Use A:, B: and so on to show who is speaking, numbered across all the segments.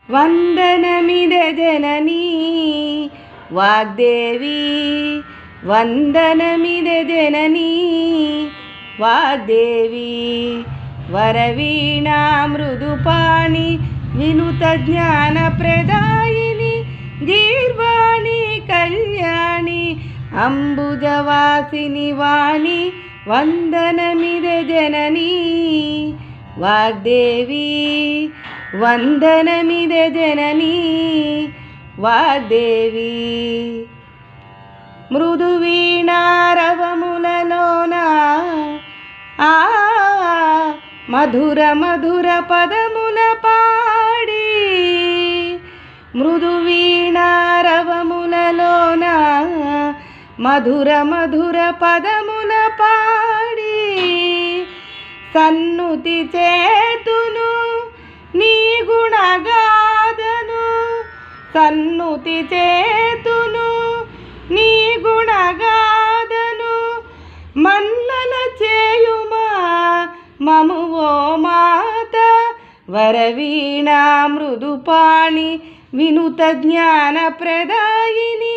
A: వందనమిదే జననీ వాగ్దేవి వందనమిదే జననీ వాగ్దేవి వరవీణా మృదుపాణి వినుత జ్ఞాన ప్రదాయిని గీర్వాణి కళ్యాణి అంబుజవాసిని వాణి వందనమిదే జననీ వాగ్దేవి వందనమిదే జననీ వాగ్దేవి మృదువీణారవములలోన మధుర మధుర పదముల పాడి మృదువీణారవములలోన మధుర మధుర పదముల పాడి సన్నుతి చేతును నీ గుణగాదను సన్నుతి చేతును నీ గుణగాదను మన్నన చేయుమా మము ఓ మాత వరవీణా మృదుపాణి వినుత జ్ఞాన ప్రదాయిని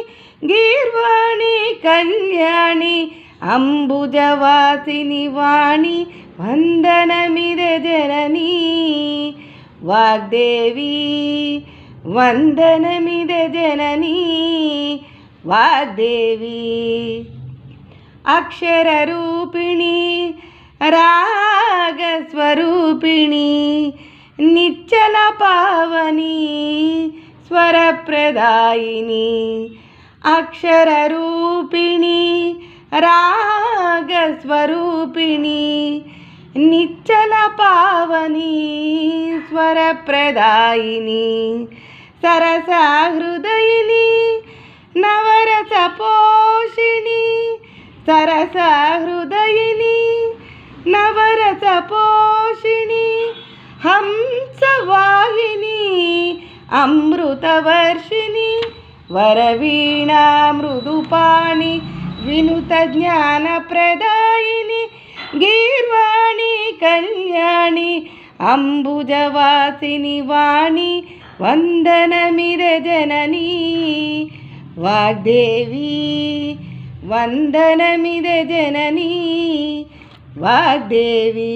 A: గీర్వాణి కళ్యాణి అంబుజవాసిని వాణి వందనమిదే జననీ వాగ్దేవి వందనమిదే జననీ వాగ్దేవి అక్షరరూపిణి రాగస్వరూపిణి నిచ్చల పావని స్వరప్రదాయిని అక్షరరూపిణి రాగస్వరూపిణి నిచ్చల పావని స్వరప్రదాయిని సరసహృదయిని నవరస పోషిణి సరసహృదయిని నవరస పోషిణి హంసవాహిని అమృతవర్షిణి వరవీణా మృదుపాణి వినుత జ్ఞాన ప్రదాయిని గీర్వాణి కళ్యాణి అంబుజవాసిని వాణి వందనమిదే జననీ వాగ్దేవి వందనమిదే జననీ వాగ్దేవి.